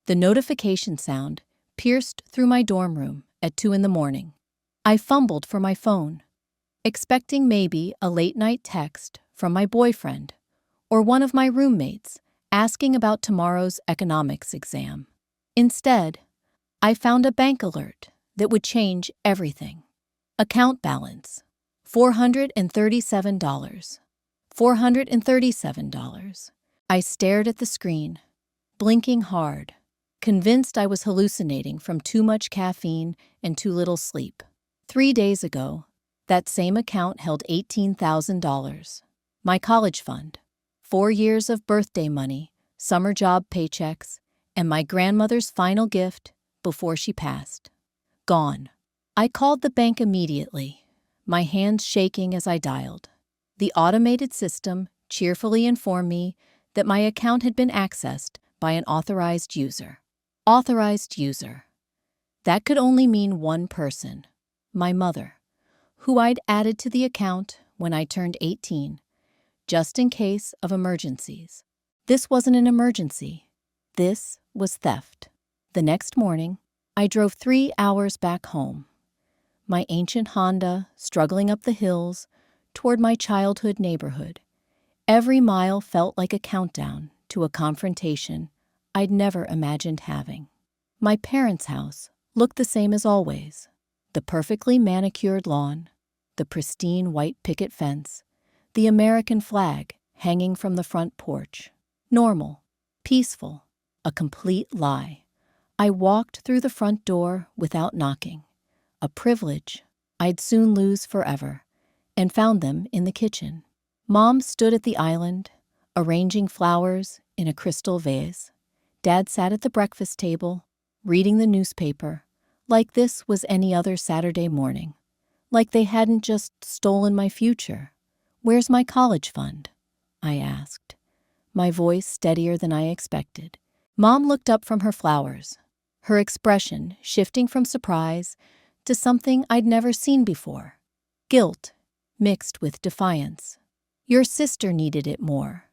The notification sound pierced through my dorm room at 2 in the morning. I fumbled for my phone, expecting maybe a late-night text from my boyfriend or one of my roommates asking about tomorrow's economics exam. Instead, I found a bank alert that would change everything. Account balance, $437. $437. I stared at the screen, blinking hard, convinced I was hallucinating from too much caffeine and too little sleep. 3 days ago, that same account held $18,000. My college fund, 4 years of birthday money, summer job paychecks, and my grandmother's final gift before she passed. Gone. I called the bank immediately, my hands shaking as I dialed. The automated system cheerfully informed me that my account had been accessed by an authorized user. Authorized user. That could only mean one person, my mother, who I'd added to the account when I turned 18, just in case of emergencies. This wasn't an emergency. This was theft. The next morning, I drove 3 hours back home, my ancient Honda struggling up the hills toward my childhood neighborhood. Every mile felt like a countdown to a confrontation I'd never imagined having. My parents' house looked the same as always. The perfectly manicured lawn, the pristine white picket fence, the American flag hanging from the front porch. Normal, peaceful, a complete lie. I walked through the front door without knocking, a privilege I'd soon lose forever, and found them in the kitchen. Mom stood at the island, arranging flowers in a crystal vase. Dad sat at the breakfast table, reading the newspaper, like this was any other Saturday morning, like they hadn't just stolen my future. "Where's my college fund?" I asked, my voice steadier than I expected. Mom looked up from her flowers, her expression shifting from surprise to something I'd never seen before. Guilt mixed with defiance. "Your sister needed it more,"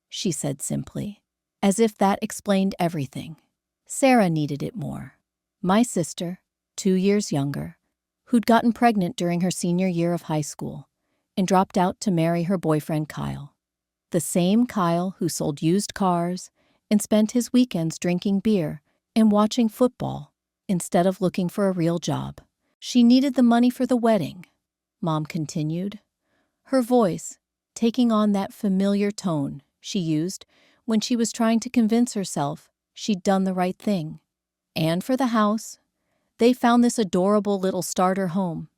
she said simply, as if that explained everything. Sarah needed it more. My sister, 2 years younger, who'd gotten pregnant during her senior year of high school and dropped out to marry her boyfriend Kyle. The same Kyle who sold used cars and spent his weekends drinking beer and watching football instead of looking for a real job. "She needed the money for the wedding," Mom continued, her voice taking on that familiar tone she used when she was trying to convince herself she'd done the right thing. "And for the house, they found this adorable little starter home,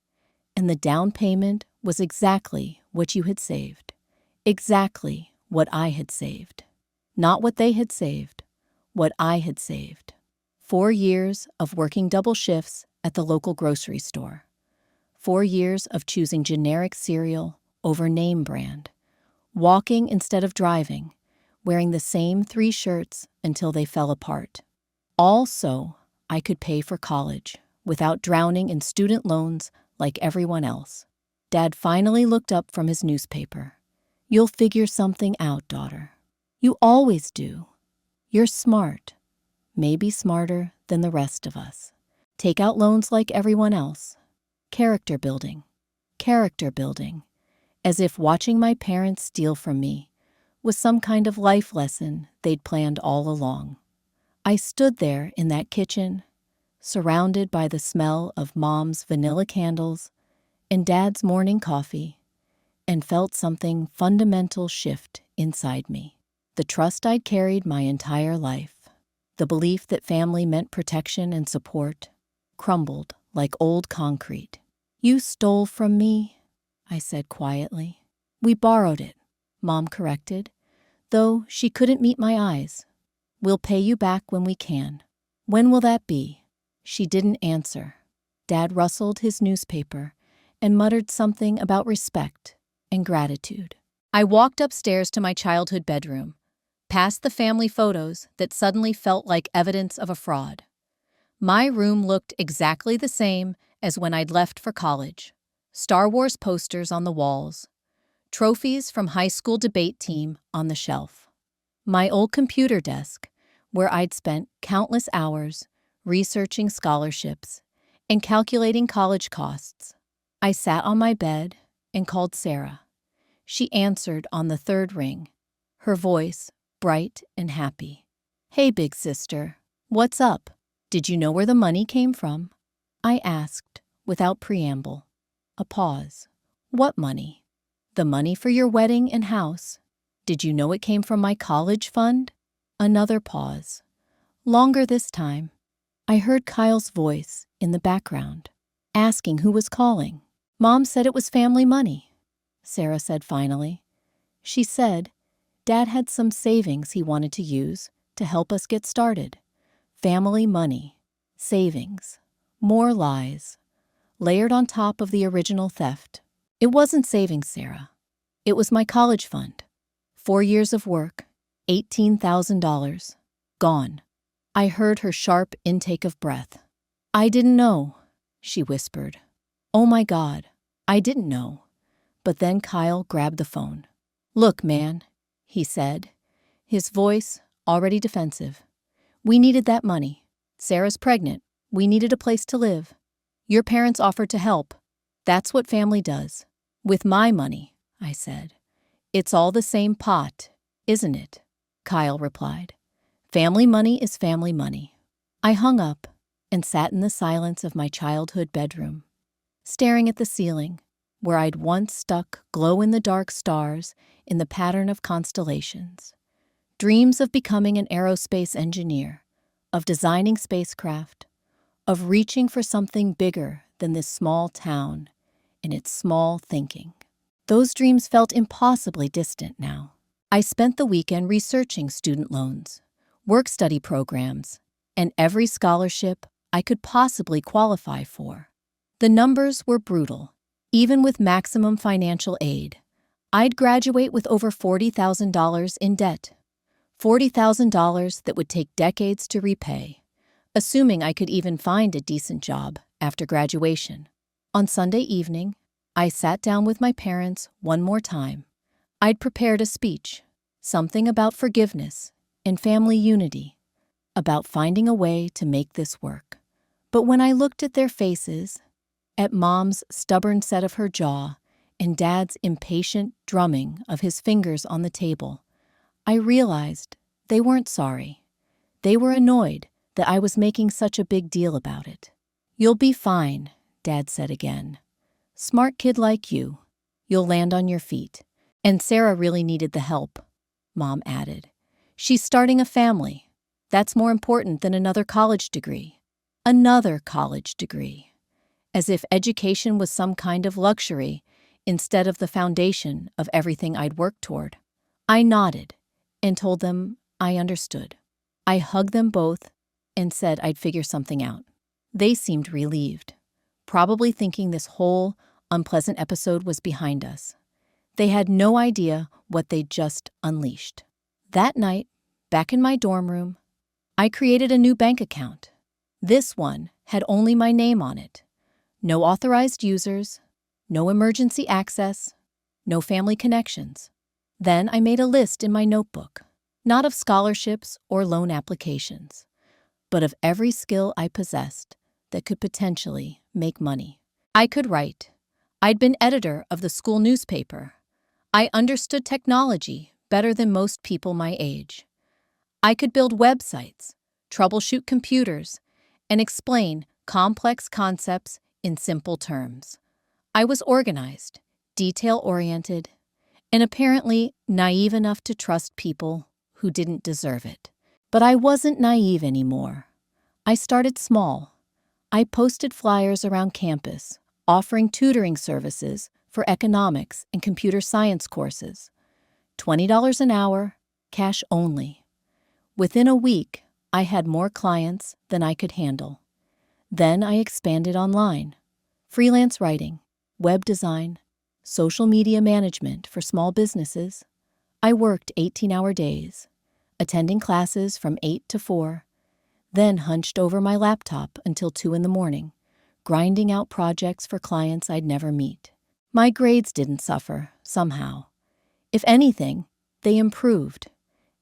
and the down payment was exactly what you had saved. Exactly what I had saved. Not what they had saved, what I had saved. 4 years of working double shifts at the local grocery store. 4 years of choosing generic cereal over name brand. Walking instead of driving, wearing the same 3 shirts until they fell apart. All so I could pay for college without drowning in student loans like everyone else." Dad finally looked up from his newspaper. "You'll figure something out, daughter. You always do. You're smart, maybe smarter than the rest of us. Take out loans like everyone else. Character building, as if watching my parents steal from me was some kind of life lesson they'd planned all along." I stood there in that kitchen, surrounded by the smell of Mom's vanilla candles and Dad's morning coffee, and felt something fundamental shift inside me. The trust I'd carried my entire life, the belief that family meant protection and support, crumbled like old concrete. "You stole from me," I said quietly. "We borrowed it," Mom corrected, though she couldn't meet my eyes. "We'll pay you back when we can." "When will that be?" She didn't answer. Dad rustled his newspaper and muttered something about respect and gratitude. I walked upstairs to my childhood bedroom, past the family photos that suddenly felt like evidence of a fraud. My room looked exactly the same as when I'd left for college. Star Wars posters on the walls, trophies from high school debate team on the shelf. My old computer desk, where I'd spent countless hours researching scholarships and calculating college costs. I sat on my bed and called Sarah. She answered on the third ring, her voice bright and happy. "Hey, big sister, what's up? Did you know where the money came from?" I asked, without preamble. A pause. "What money?" "The money for your wedding and house. Did you know it came from my college fund?" Another pause. Longer this time. I heard Kyle's voice in the background, asking who was calling. "Mom said it was family money," Sarah said finally. She said Dad had some savings he wanted to use to help us get started. Family money, savings, more lies, layered on top of the original theft. It wasn't savings, Sarah. It was my college fund. 4 years of work, $18,000, gone. I heard her sharp intake of breath. "I didn't know," she whispered. "Oh my God, I didn't know." But then Kyle grabbed the phone. "Look, man," he said, his voice already defensive. "We needed that money. Sarah's pregnant. We needed a place to live. Your parents offered to help. That's what family does." "With my money," I said. "It's all the same pot, isn't it?" Kyle replied. "Family money is family money." I hung up and sat in the silence of my childhood bedroom, staring at the ceiling, where I'd once stuck glow-in-the-dark stars in the pattern of constellations. Dreams of becoming an aerospace engineer, of designing spacecraft, of reaching for something bigger than this small town and its small thinking. Those dreams felt impossibly distant now. I spent the weekend researching student loans, work-study programs, and every scholarship I could possibly qualify for. The numbers were brutal. Even with maximum financial aid, I'd graduate with over $40,000 in debt. $40,000 that would take decades to repay, assuming I could even find a decent job after graduation. On Sunday evening, I sat down with my parents one more time. I'd prepared a speech, something about forgiveness and family unity, about finding a way to make this work. But when I looked at their faces, at Mom's stubborn set of her jaw and Dad's impatient drumming of his fingers on the table, I realized they weren't sorry. They were annoyed that I was making such a big deal about it. "You'll be fine," Dad said again. "Smart kid like you. You'll land on your feet." "And Sarah really needed the help," Mom added. "She's starting a family. That's more important than another college degree." Another college degree. As if education was some kind of luxury instead of the foundation of everything I'd worked toward. I nodded and told them I understood. I hugged them both and said I'd figure something out. They seemed relieved, probably thinking this whole unpleasant episode was behind us. They had no idea what they'd just unleashed. That night, back in my dorm room, I created a new bank account. This one had only my name on it. No authorized users, no emergency access, no family connections. Then I made a list in my notebook, not of scholarships or loan applications, but of every skill I possessed that could potentially make money. I could write. I'd been editor of the school newspaper. I understood technology better than most people my age. I could build websites, troubleshoot computers, and explain complex concepts in simple terms. I was organized, detail-oriented, and apparently naive enough to trust people who didn't deserve it. But I wasn't naive anymore. I started small. I posted flyers around campus, offering tutoring services for economics and computer science courses. $20 an hour, cash only. Within a week, I had more clients than I could handle. Then I expanded online. Freelance writing, web design, social media management for small businesses. I worked 18-hour days, attending classes from 8 to 4, then hunched over my laptop until 2 in the morning, grinding out projects for clients I'd never meet. My grades didn't suffer, somehow. If anything, they improved.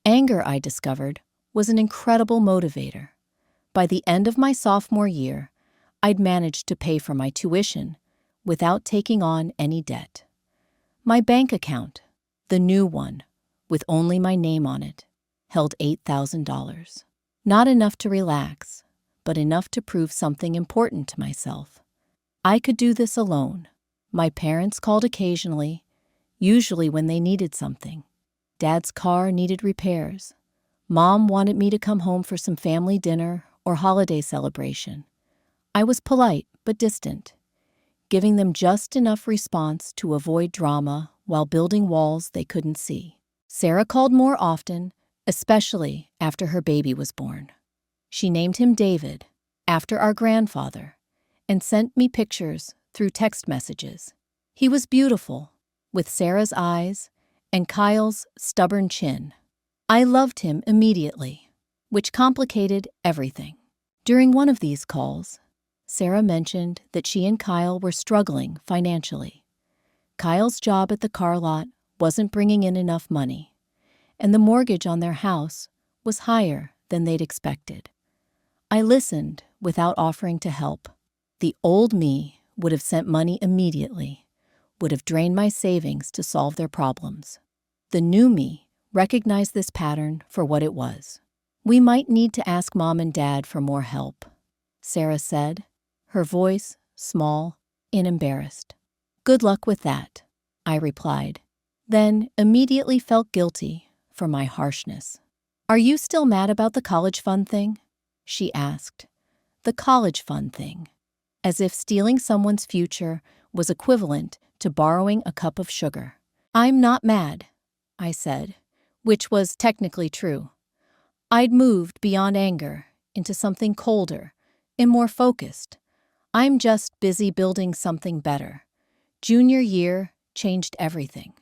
Anger, I discovered, was an incredible motivator. By the end of my sophomore year, I'd managed to pay for my tuition without taking on any debt. My bank account, the new one, with only my name on it, held $8,000. Not enough to relax, but enough to prove something important to myself. I could do this alone. My parents called occasionally, usually when they needed something. Dad's car needed repairs. Mom wanted me to come home for some family dinner or holiday celebration. I was polite but distant, giving them just enough response to avoid drama while building walls they couldn't see. Sarah called more often, especially after her baby was born. She named him David, after our grandfather, and sent me pictures through text messages. He was beautiful, with Sarah's eyes and Kyle's stubborn chin. I loved him immediately, which complicated everything. During one of these calls, Sarah mentioned that she and Kyle were struggling financially. Kyle's job at the car lot wasn't bringing in enough money, and the mortgage on their house was higher than they'd expected. I listened without offering to help. The old me would have sent money immediately, would have drained my savings to solve their problems. The new me recognized this pattern for what it was. "We might need to ask Mom and Dad for more help," Sarah said, her voice small and embarrassed. "Good luck with that," I replied, then immediately felt guilty for my harshness. "Are you still mad about the college fund thing?" she asked. The college fund thing, as if stealing someone's future was equivalent to borrowing a cup of sugar. "I'm not mad," I said, which was technically true. I'd moved beyond anger into something colder and more focused. I'm just busy building something better. Junior year changed everything.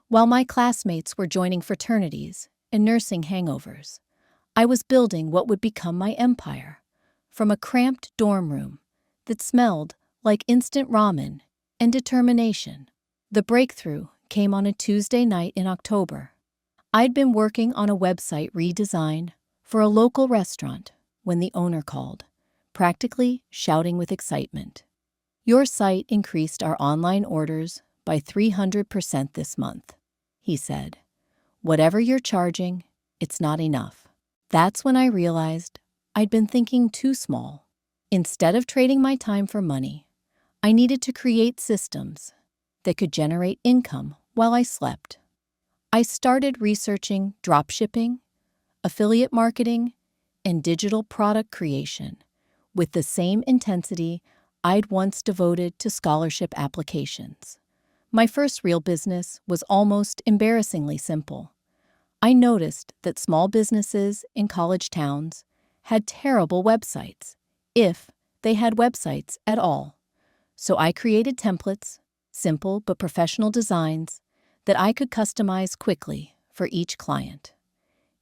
While my classmates were joining fraternities and nursing hangovers, I was building what would become my empire, from a cramped dorm room that smelled like instant ramen and determination. The breakthrough came on a Tuesday night in October. I'd been working on a website redesign for a local restaurant when the owner called, practically shouting with excitement. "Your site increased our online orders by 300% this month," he said. "Whatever you're charging, it's not enough." That's when I realized I'd been thinking too small. Instead of trading my time for money, I needed to create systems that could generate income while I slept. I started researching dropshipping, affiliate marketing, and digital product creation with the same intensity I'd once devoted to scholarship applications. My first real business was almost embarrassingly simple. I noticed that small businesses in college towns had terrible websites, if they had websites at all. So I created templates, simple but professional designs, that I could customize quickly for each client.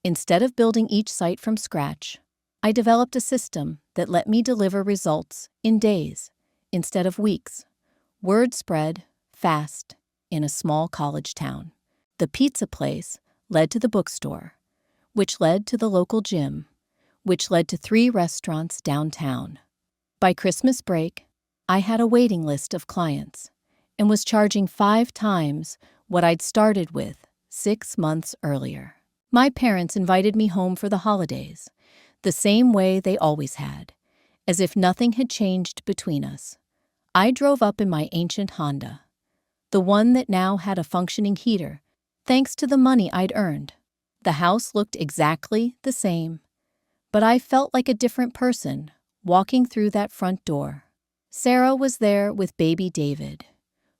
Instead of building each site from scratch, I developed a system that let me deliver results in days instead of weeks. Word spread fast in a small college town. The pizza place led to the bookstore, which led to the local gym, which led to 3 restaurants downtown. By Christmas break, I had a waiting list of clients and was charging 5 times what I'd started with 6 months earlier. My parents invited me home for the holidays, the same way they always had, as if nothing had changed between us. I drove up in my ancient Honda, the one that now had a functioning heater, thanks to the money I'd earned. The house looked exactly the same, but I felt like a different person walking through that front door. Sarah was there with baby David,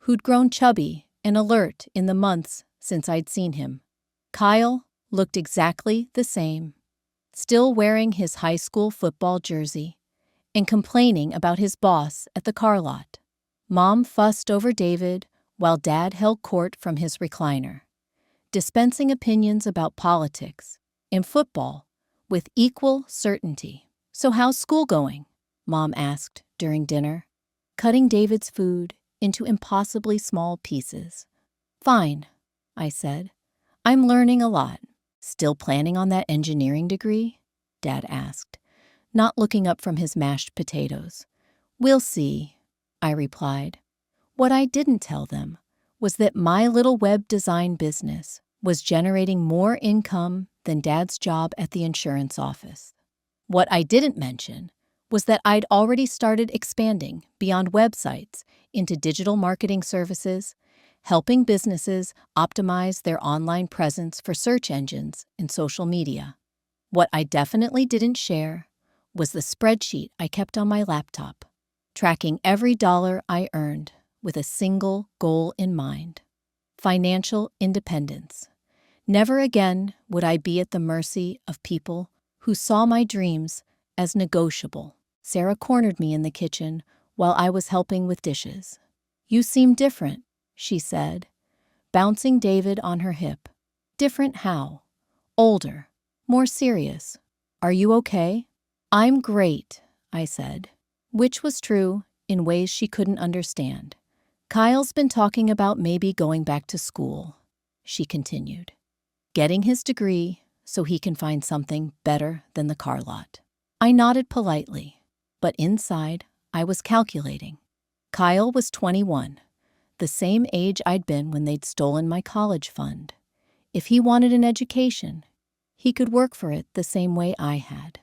who'd grown chubby and alert in the months since I'd seen him. Kyle looked exactly the same, still wearing his high school football jersey and complaining about his boss at the car lot. Mom fussed over David while Dad held court from his recliner, dispensing opinions about politics and football with equal certainty. "So how's school going?" Mom asked during dinner, cutting David's food into impossibly small pieces. "Fine," I said. "I'm learning a lot." Still planning on that engineering degree? Dad asked, not looking up from his mashed potatoes. We'll see, I replied. What I didn't tell them was that my little web design business was generating more income than Dad's job at the insurance office. What I didn't mention was that I'd already started expanding beyond websites into digital marketing services, helping businesses optimize their online presence for search engines and social media. What I definitely didn't share was the spreadsheet I kept on my laptop, tracking every dollar I earned with a single goal in mind: financial independence. Never again would I be at the mercy of people who saw my dreams as negotiable. Sarah cornered me in the kitchen while I was helping with dishes. You seem different, she said, bouncing David on her hip. Different how? Older, more serious. Are you okay? I'm great, I said, which was true in ways she couldn't understand. Kyle's been talking about maybe going back to school, she continued, getting his degree so he can find something better than the car lot. I nodded politely, but inside I was calculating. Kyle was 21, the same age I'd been when they'd stolen my college fund. If he wanted an education, he could work for it the same way I had.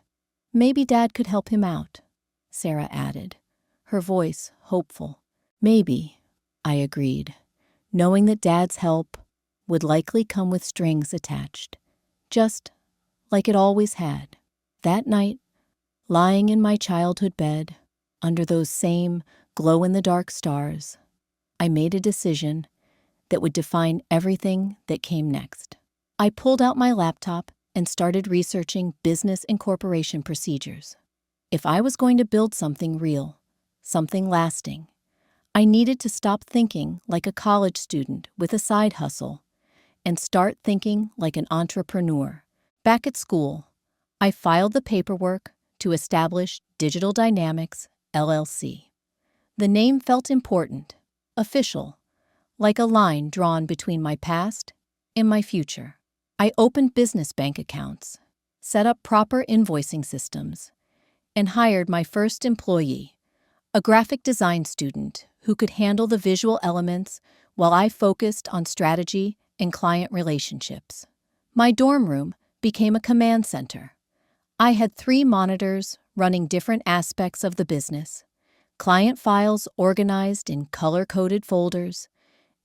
Maybe Dad could help him out, Sarah added, her voice hopeful. Maybe, I agreed, knowing that Dad's help would likely come with strings attached, just like it always had. That night, lying in my childhood bed, under those same glow-in-the-dark stars, I made a decision that would define everything that came next. I pulled out my laptop and started researching business incorporation procedures. If I was going to build something real, something lasting, I needed to stop thinking like a college student with a side hustle and start thinking like an entrepreneur. Back at school, I filed the paperwork to establish Digital Dynamics, LLC. The name felt important, official, like a line drawn between my past and my future. I opened business bank accounts, set up proper invoicing systems, and hired my first employee, a graphic design student who could handle the visual elements while I focused on strategy and client relationships. My dorm room became a command center. I had 3 monitors running different aspects of the business, client files organized in color-coded folders,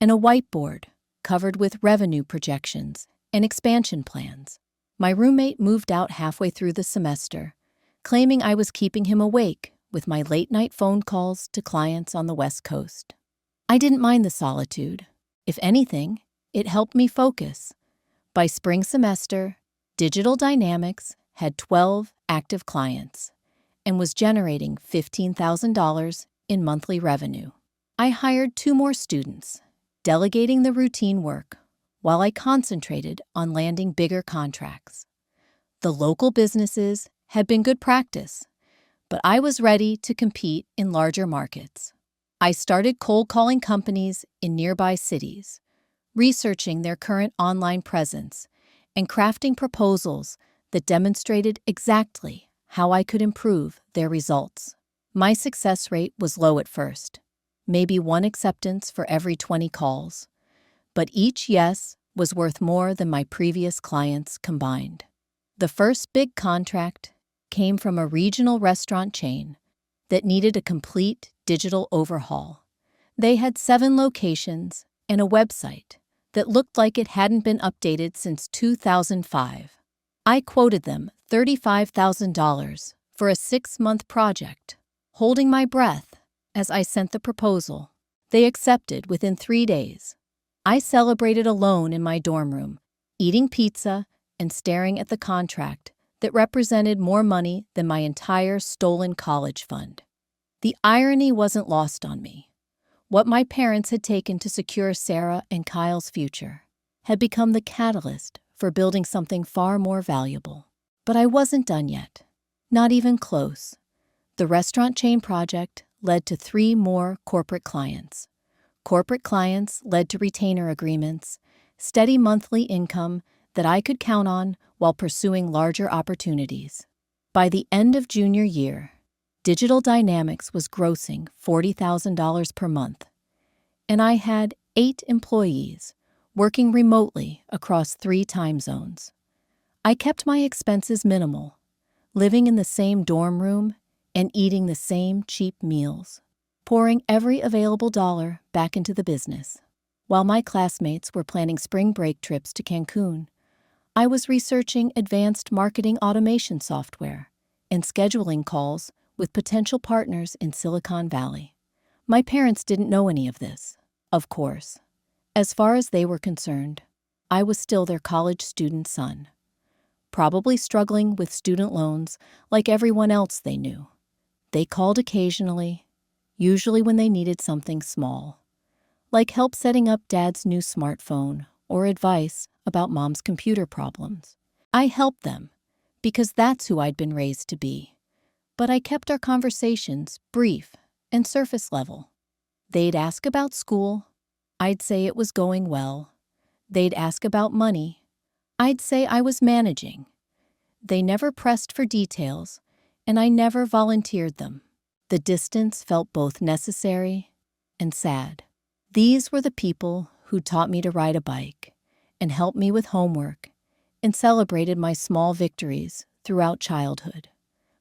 and a whiteboard covered with revenue projections and expansion plans. My roommate moved out halfway through the semester, claiming I was keeping him awake with my late-night phone calls to clients on the West Coast. I didn't mind the solitude. If anything, it helped me focus. By spring semester, Digital Dynamics had 12 active clients and was generating $15,000 in monthly revenue. I hired 2 more students, delegating the routine work while I concentrated on landing bigger contracts. The local businesses had been good practice, but I was ready to compete in larger markets. I started cold calling companies in nearby cities, researching their current online presence, and crafting proposals that demonstrated exactly how I could improve their results. My success rate was low at first, maybe 1 acceptance for every 20 calls, but each yes was worth more than my previous clients combined. The first big contract came from a regional restaurant chain that needed a complete digital overhaul. They had 7 locations and a website that looked like it hadn't been updated since 2005. I quoted them $35,000 for a 6-month project, holding my breath as I sent the proposal. They accepted within 3 days. I celebrated alone in my dorm room, eating pizza and staring at the contract that represented more money than my entire stolen college fund. The irony wasn't lost on me. What my parents had taken to secure Sarah and Kyle's future had become the catalyst for building something far more valuable. But I wasn't done yet. Not even close. The restaurant chain project led to 3 more corporate clients. Corporate clients led to retainer agreements, steady monthly income that I could count on while pursuing larger opportunities. By the end of junior year, Digital Dynamics was grossing $40,000 per month, and I had 8 employees working remotely across 3 time zones. I kept my expenses minimal, living in the same dorm room and eating the same cheap meals, pouring every available dollar back into the business. While my classmates were planning spring break trips to Cancun, I was researching advanced marketing automation software and scheduling calls with potential partners in Silicon Valley. My parents didn't know any of this, of course. As far as they were concerned, I was still their college student son, probably struggling with student loans like everyone else they knew. They called occasionally, usually when they needed something small, like help setting up Dad's new smartphone or advice about Mom's computer problems. I helped them because that's who I'd been raised to be, but I kept our conversations brief and surface level. They'd ask about school. I'd say it was going well. They'd ask about money. I'd say I was managing. They never pressed for details, and I never volunteered them. The distance felt both necessary and sad. These were the people who taught me to ride a bike and helped me with homework and celebrated my small victories throughout childhood.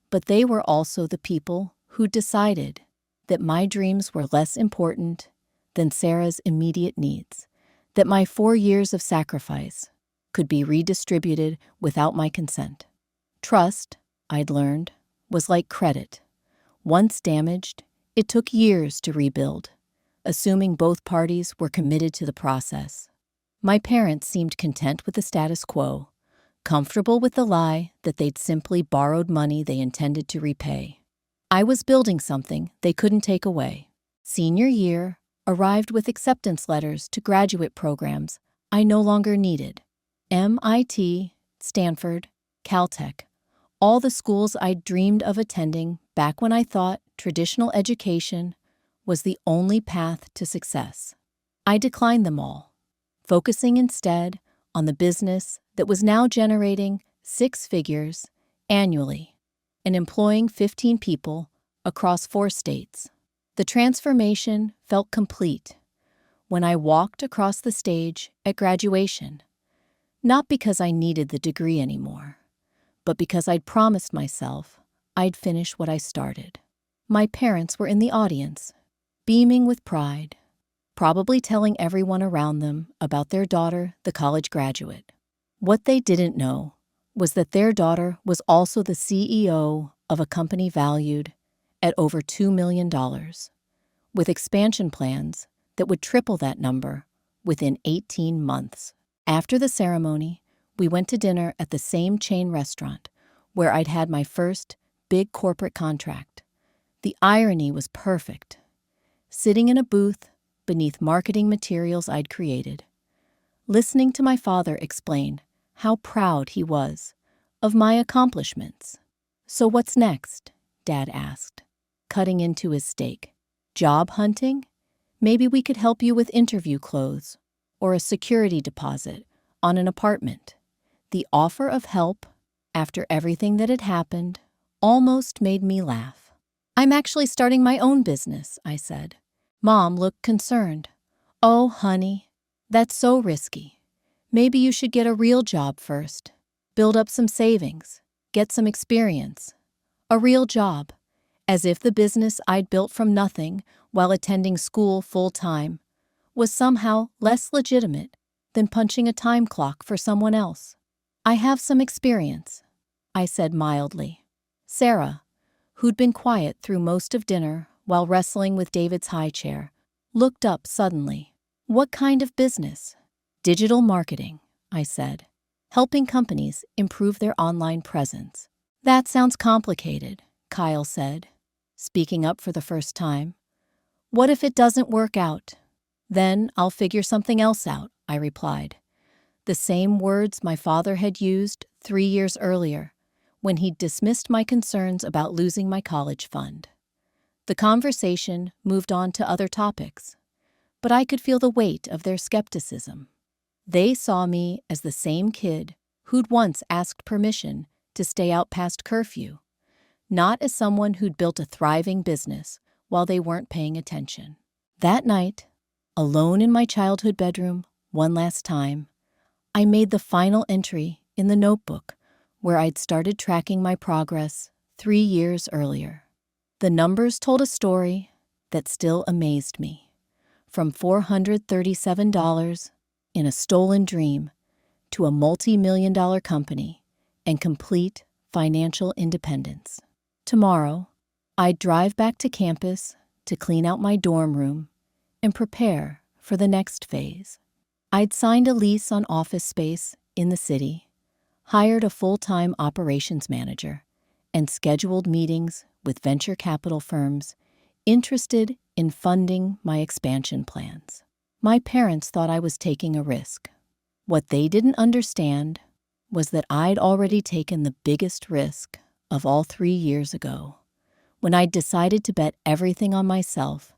But they were also the people who decided that my dreams were less important than Sarah's immediate needs, that my 4 years of sacrifice could be redistributed without my consent. Trust, I'd learned, was like credit. Once damaged, it took years to rebuild, assuming both parties were committed to the process. My parents seemed content with the status quo, comfortable with the lie that they'd simply borrowed money they intended to repay. I was building something they couldn't take away. Senior year arrived with acceptance letters to graduate programs I no longer needed. MIT, Stanford, Caltech, all the schools I'd dreamed of attending back when I thought traditional education was the only path to success. I declined them all, focusing instead on the business that was now generating 6 figures annually and employing 15 people across 4 states. The transformation felt complete when I walked across the stage at graduation, not because I needed the degree anymore, but because I'd promised myself I'd finish what I started. My parents were in the audience, beaming with pride, probably telling everyone around them about their daughter, the college graduate. What they didn't know was that their daughter was also the CEO of a company valued at over $2 million, with expansion plans that would triple that number within 18 months. After the ceremony, we went to dinner at the same chain restaurant where I'd had my first big corporate contract. The irony was perfect. Sitting in a booth beneath marketing materials I'd created, listening to my father explain how proud he was of my accomplishments. "So what's next?" Dad asked, cutting into his steak. "Job hunting? Maybe we could help you with interview clothes or a security deposit on an apartment." The offer of help, after everything that had happened, almost made me laugh. "I'm actually starting my own business," I said. Mom looked concerned. "Oh, honey, that's so risky. Maybe you should get a real job first. Build up some savings, get some experience." A real job, as if the business I'd built from nothing while attending school full-time was somehow less legitimate than punching a time clock for someone else. "I have some experience," I said mildly. Sarah, who'd been quiet through most of dinner while wrestling with David's high chair, looked up suddenly. "What kind of business?" "Digital marketing," I said, "helping companies improve their online presence." "That sounds complicated," Kyle said, speaking up for the first time. "What if it doesn't work out?" "Then I'll figure something else out," I replied. The same words my father had used 3 years earlier when he'd dismissed my concerns about losing my college fund. The conversation moved on to other topics, but I could feel the weight of their skepticism. They saw me as the same kid who'd once asked permission to stay out past curfew, not as someone who'd built a thriving business while they weren't paying attention. That night, alone in my childhood bedroom, one last time, I made the final entry in the notebook where I'd started tracking my progress 3 years earlier. The numbers told a story that still amazed me. From $437 in a stolen dream to a multi-million-dollar company and complete financial independence. Tomorrow, I'd drive back to campus to clean out my dorm room and prepare for the next phase. I'd signed a lease on office space in the city, hired a full-time operations manager, and scheduled meetings with venture capital firms interested in funding my expansion plans. My parents thought I was taking a risk. What they didn't understand was that I'd already taken the biggest risk of all 3 years ago, when I'd decided to bet everything on myself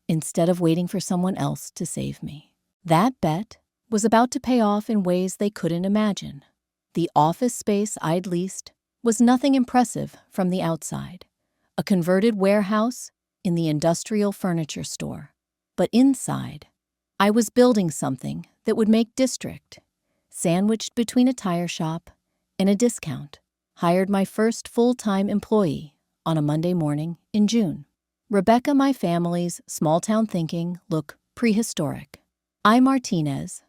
instead of waiting for someone else to save me. That bet was about to pay off in ways they couldn't imagine. The office space I'd leased was nothing impressive from the outside, a converted warehouse in the industrial furniture store. But inside, I was building something that would make District, sandwiched between a tire shop and a discount. Hired my first full-time employee on a Monday morning in June. Rebecca, my family's small-town thinking look prehistoric. I, Martinez,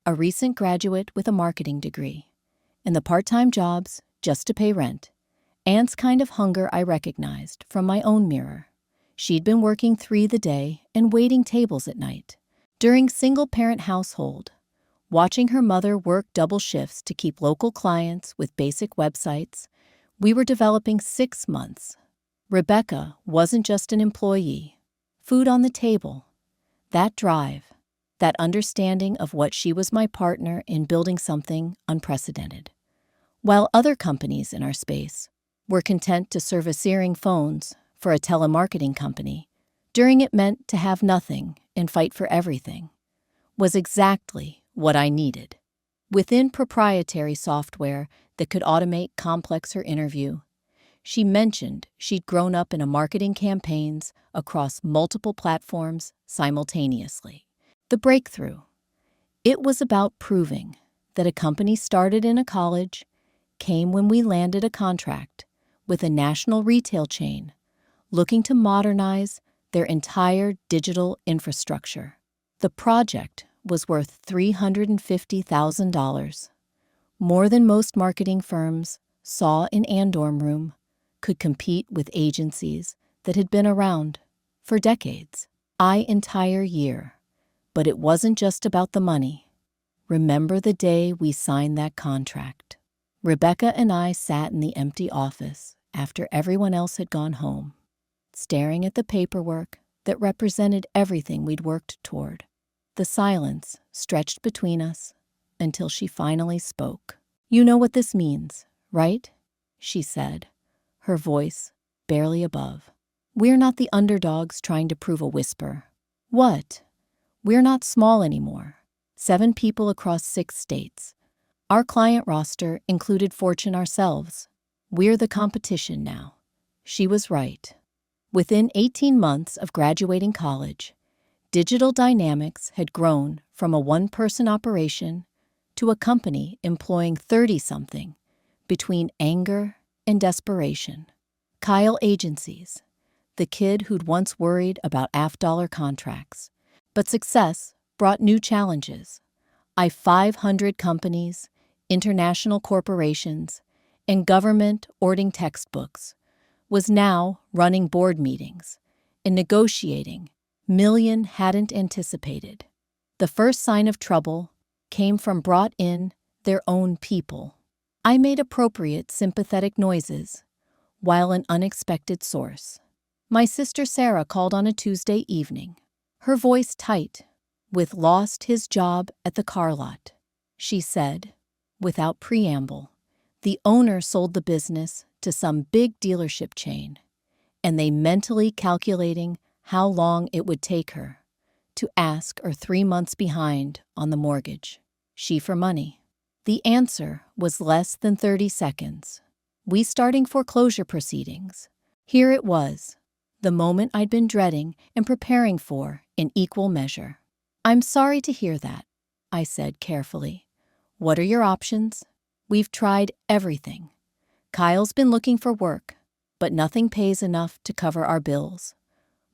a recent graduate with a marketing degree, and the part-time jobs just to pay rent. Aunt's kind of hunger I recognized from my own mirror. She'd been working 3 the day and waiting tables at night. During single-parent household, watching her mother work double shifts to keep local clients with basic websites, we were developing 6 months. Rebecca wasn't just an employee. Food on the table, that drive, that understanding of what she was my partner in building something unprecedented. While other companies in our space were content to serve searing phones for a telemarketing company, during it meant to have nothing and fight for everything, was exactly what I needed. Within proprietary software that could automate complex her interview, she mentioned she'd grown up in marketing campaigns across multiple platforms simultaneously. The breakthrough. It was about proving that a company started in a college came when we landed a contract with a national retail chain looking to modernize their entire digital infrastructure. The project was worth $350,000, more than most marketing firms saw in an dorm room could compete with agencies that had been around for decades. Entire year. But it wasn't just about the money. Remember the day we signed that contract. Rebecca and I sat in the empty office after everyone else had gone home, staring at the paperwork that represented everything we'd worked toward. The silence stretched between us until she finally spoke. "You know what this means, right?" she said, her voice barely above. "We're not the underdogs trying to prove a whisper. What? We're not small anymore. 7 people across 6 states. Our client roster included Fortune ourselves. We're the competition now." She was right. Within 18 months of graduating college, Digital Dynamics had grown from a 1-person operation to a company employing 30-something between anger and desperation. Kyle Agencies, the kid who'd once worried about half-dollar contracts. But success brought new challenges. 500 companies, international corporations, and government ordering textbooks, was now running board meetings and negotiating million hadn't anticipated. The first sign of trouble came from brought in their own people. I made appropriate sympathetic noises, while an unexpected source. My sister Sarah called on a Tuesday evening, her voice tight, with lost his job at the car lot. She said, without preamble, the owner sold the business to some big dealership chain, and they mentally calculating how long it would take her to ask her 3 months behind on the mortgage. she for money. The answer was less than 30 seconds. We starting foreclosure proceedings. Here it was, the moment I'd been dreading and preparing for in equal measure. I'm sorry to hear that, I said carefully. What are your options? We've tried everything. Kyle's been looking for work, but nothing pays enough to cover our bills.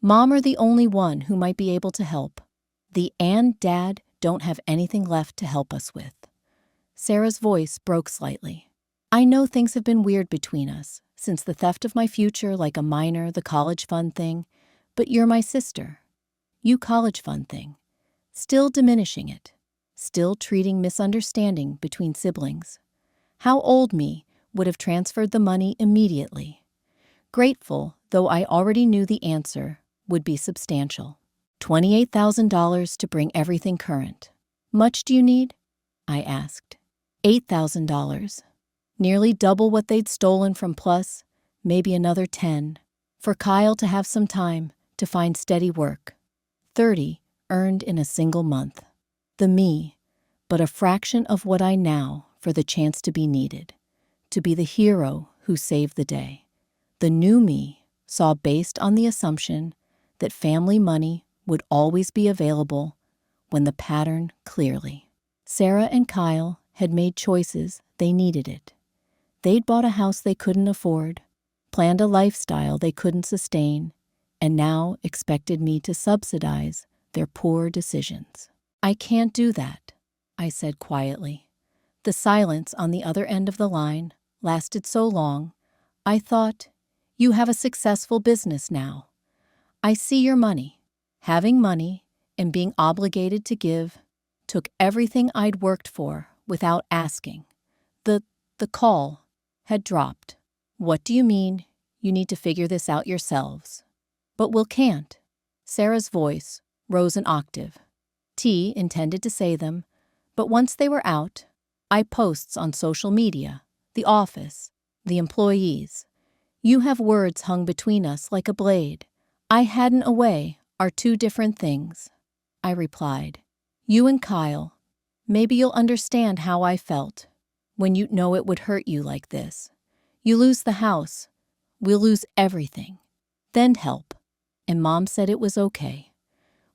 Mom are the only one who might be able to help. The and Dad don't have anything left to help us with. Sarah's voice broke slightly. I know things have been weird between us, since the theft of my future like a minor, the college fund thing, but you're my sister. You college fund thing. Still diminishing it. Still treating misunderstanding between siblings. How old me would have transferred the money immediately. Grateful, though I already knew the answer would be substantial. $28,000 to bring everything current. Much do you need? I asked. $8,000. Nearly double what they'd stolen from, plus maybe another 10 for Kyle to have some time to find steady work. 30 earned in a single month. The me, but a fraction of what I now for the chance to be needed, to be the hero who saved the day. The new me saw based on the assumption that family money would always be available when the pattern clearly. Sarah and Kyle had made choices they needed it. They'd bought a house they couldn't afford, planned a lifestyle they couldn't sustain, and now expected me to subsidize their poor decisions. I can't do that, I said quietly. The silence on the other end of the line lasted so long, I thought, you have a successful business now. I see your money. Having money and being obligated to give took everything I'd worked for without asking. The call had dropped. What do you mean you need to figure this out yourselves? But we'll can't. Sarah's voice rose an octave. T intended to say them, but once they were out, I posts on social media, the office, the employees. You have words hung between us like a blade. I hadn't a way are two different things. I replied. You and Kyle, maybe you'll understand how I felt when you know it would hurt you like this. You lose the house, we'll lose everything. Then help. And Mom said it was okay.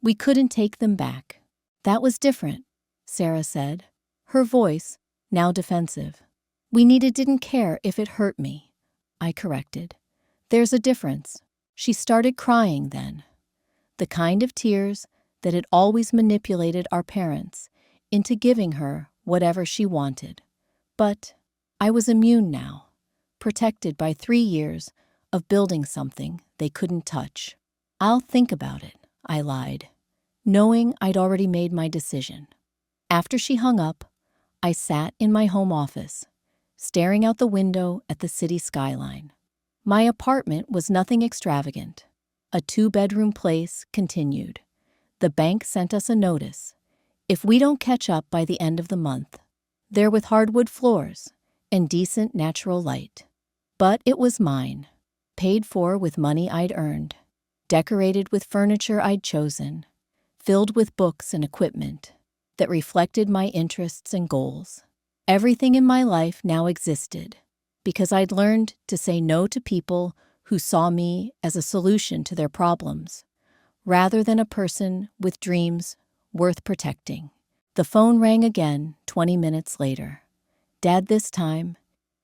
We couldn't take them back. That was different, Sarah said, her voice now defensive. We didn't care if it hurt me, I corrected. There's a difference. She started crying then. The kind of tears that had always manipulated our parents into giving her whatever she wanted. But I was immune now, protected by 3 years of building something they couldn't touch. I'll think about it, I lied, knowing I'd already made my decision. After she hung up, I sat in my home office, staring out the window at the city skyline. My apartment was nothing extravagant. A 2-bedroom place continued. The bank sent us a notice. If we don't catch up by the end of the month, they're with hardwood floors and decent natural light. But it was mine, paid for with money I'd earned, decorated with furniture I'd chosen, filled with books and equipment that reflected my interests and goals. Everything in my life now existed because I'd learned to say no to people who saw me as a solution to their problems, rather than a person with dreams worth protecting. The phone rang again 20 minutes later. Dad this time,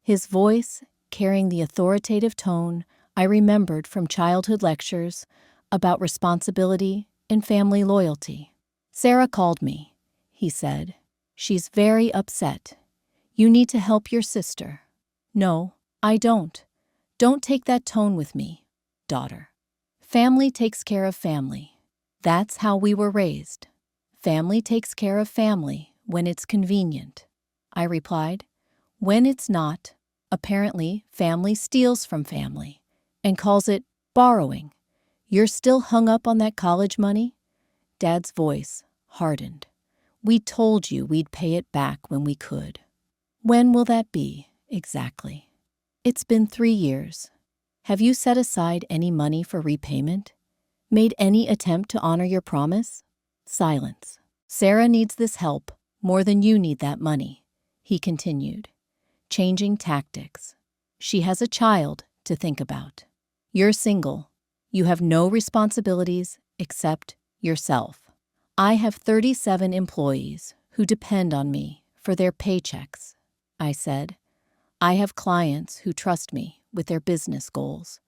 his voice carrying the authoritative tone I remembered from childhood lectures about responsibility and family loyalty. Sarah called me, he said. She's very upset. You need to help your sister. No, I don't. Don't take that tone with me, daughter. Family takes care of family. That's how we were raised. Family takes care of family when it's convenient, I replied. When it's not, apparently family steals from family and calls it borrowing. You're still hung up on that college money? Dad's voice hardened. We told you we'd pay it back when we could. When will that be, exactly? It's been 3 years. Have you set aside any money for repayment? Made any attempt to honor your promise? Silence. Sarah needs this help More than you need that money, he continued, changing tactics. She has a child to think about. You're single. You have no responsibilities except yourself. I have 37 employees who depend on me for their paychecks, I said. I have clients who trust me with their business goals.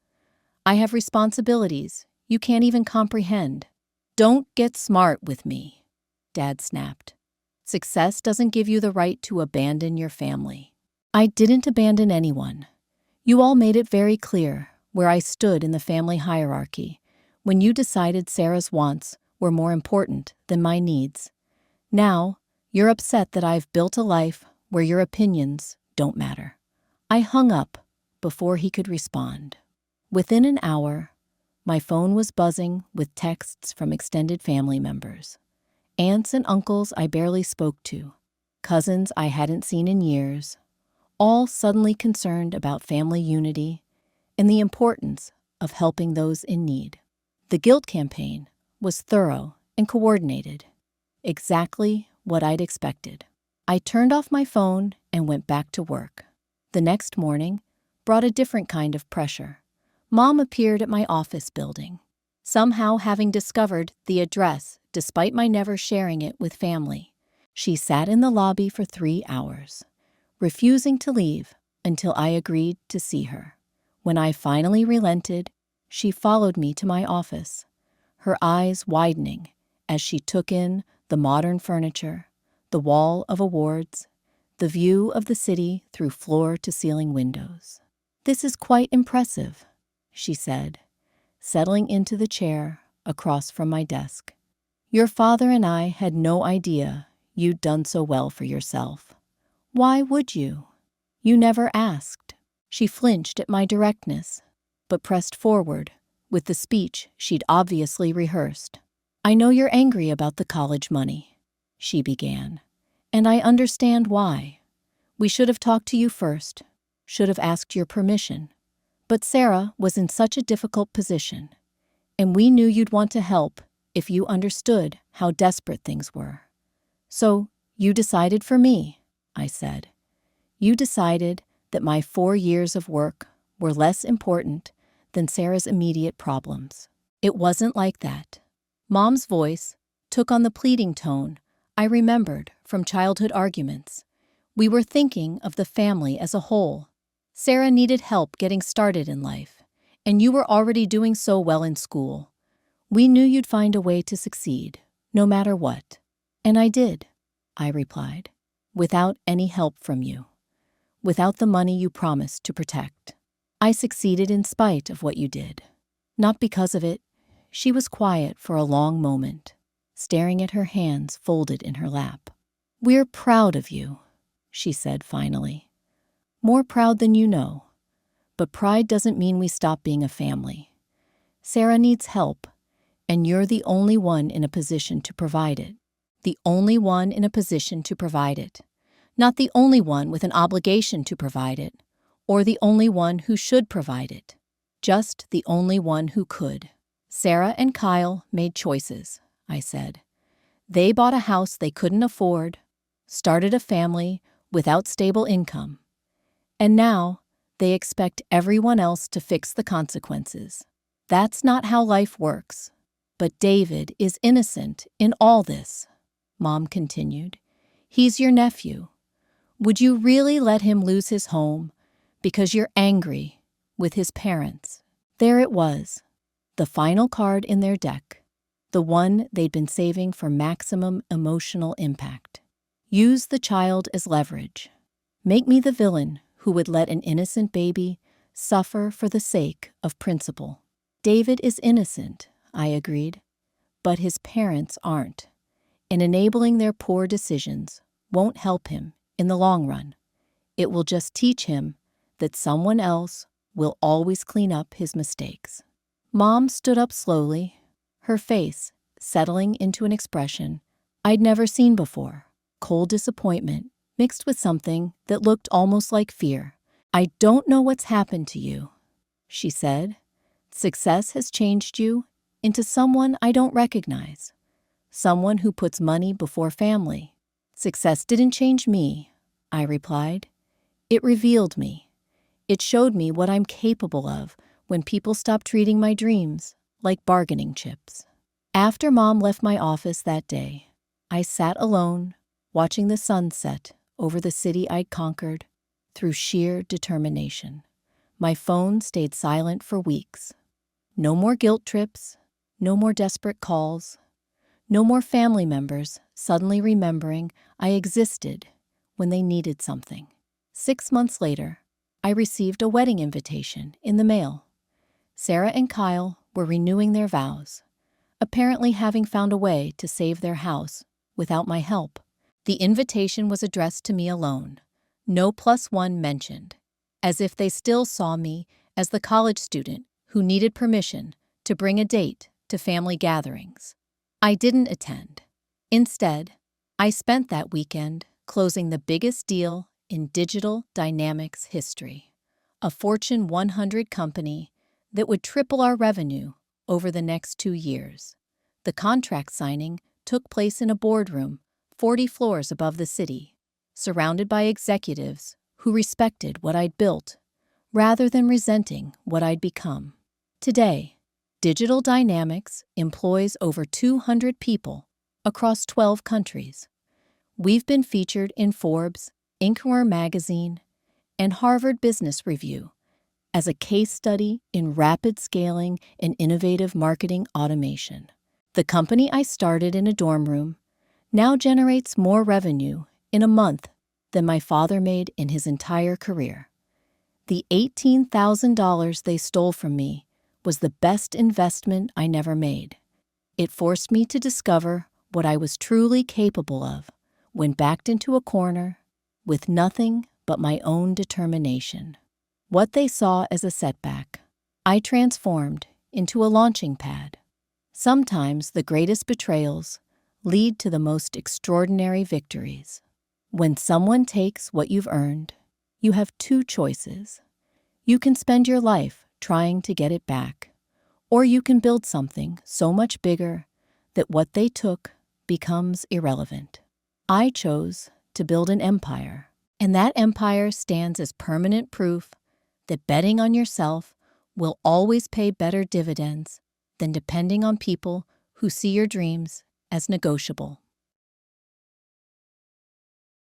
I have responsibilities you can't even comprehend. Don't get smart with me, Dad snapped. Success doesn't give you the right to abandon your family. I didn't abandon anyone. You all made it very clear where I stood in the family hierarchy when you decided Sarah's wants were more important than my needs. Now, you're upset that I've built a life where your opinions don't matter. I hung up before he could respond. Within an hour, my phone was buzzing with texts from extended family members. Aunts and uncles I barely spoke to, cousins I hadn't seen in years, all suddenly concerned about family unity and the importance of helping those in need. The guilt campaign was thorough and coordinated, exactly what I'd expected. I turned off my phone and went back to work. The next morning brought a different kind of pressure. Mom appeared at my office building, somehow having discovered the address despite my never sharing it with family. She sat in the lobby for 3 hours, refusing to leave until I agreed to see her. When I finally relented, she followed me to my office, her eyes widening as she took in the modern furniture, the wall of awards, the view of the city through floor-to-ceiling windows. "This is quite impressive," she said, settling into the chair across from my desk. "Your father and I had no idea you'd done so well for yourself. Why would you? You never asked." She flinched at my directness, but pressed forward with the speech she'd obviously rehearsed. "I know you're angry about the college money," she began, "and I understand why. We should have talked to you first, should have asked your permission. But Sarah was in such a difficult position, and we knew you'd want to help if you understood how desperate things were. So you decided for me," I said. "You decided that my 4 years of work were less important than Sarah's immediate problems." It wasn't like that. Mom's voice took on the pleading tone I remembered from childhood arguments. We were thinking of the family as a whole. Sarah needed help getting started in life, and you were already doing so well in school. We knew you'd find a way to succeed, no matter what. "And I did," I replied, "without any help from you, without the money you promised to protect. I succeeded in spite of what you did. Not because of it." She was quiet for a long moment, staring at her hands folded in her lap. "We're proud of you," she said finally. "More proud than you know. But pride doesn't mean we stop being a family. Sarah needs help, and you're the only one in a position to provide it. The only one in a position to provide it. Not the only one with an obligation to provide it, or the only one who should provide it. Just the only one who could. Sarah and Kyle made choices," I said. "They bought a house they couldn't afford, started a family without stable income, and now they expect everyone else to fix the consequences. That's not how life works. But David is innocent in all this," Mom continued. "He's your nephew. Would you really let him lose his home because you're angry with his parents?" There it was, the final card in their deck, the one they'd been saving for maximum emotional impact. Use the child as leverage. Make me the villain who would let an innocent baby suffer for the sake of principle. David is innocent, I agreed, but his parents aren't, and enabling their poor decisions won't help him in the long run. It will just teach him that someone else will always clean up his mistakes. Mom stood up slowly, her face settling into an expression I'd never seen before, cold disappointment mixed with something that looked almost like fear. "I don't know what's happened to you," she said. "Success has changed you into someone I don't recognize, someone who puts money before family, Success didn't change me, I replied. It revealed me. It showed me what I'm capable of when people stop treating my dreams like bargaining chips. After Mom left my office that day, I sat alone, watching the sun set over the city I'd conquered through sheer determination. My phone stayed silent for weeks. No more guilt trips, no more desperate calls, no more family members suddenly remembering I existed when they needed something. 6 months later, I received a wedding invitation in the mail. Sarah and Kyle were renewing their vows, apparently having found a way to save their house without my help. The invitation was addressed to me alone, no +1 mentioned, as if they still saw me as the college student who needed permission to bring a date to family gatherings. I didn't attend. Instead, I spent that weekend closing the biggest deal in digital dynamics history, a Fortune 100 company that would triple our revenue over the next 2 years. The contract signing took place in a boardroom 40 floors above the city, surrounded by executives who respected what I'd built rather than resenting what I'd become. Today, Digital Dynamics employs over 200 people across 12 countries. We've been featured in Forbes, Inquirer magazine, and Harvard Business Review as a case study in rapid scaling and innovative marketing automation. The company I started in a dorm room now generates more revenue in a month than my father made in his entire career. The $18,000 they stole from me was the best investment I never made. It forced me to discover what I was truly capable of when backed into a corner with nothing but my own determination. What they saw as a setback, I transformed into a launching pad. Sometimes the greatest betrayals lead to the most extraordinary victories. When someone takes what you've earned, you have 2 choices. You can spend your life trying to get it back, or you can build something so much bigger that what they took becomes irrelevant. I chose to build an empire, and that empire stands as permanent proof that betting on yourself will always pay better dividends than depending on people who see your dreams as negotiable.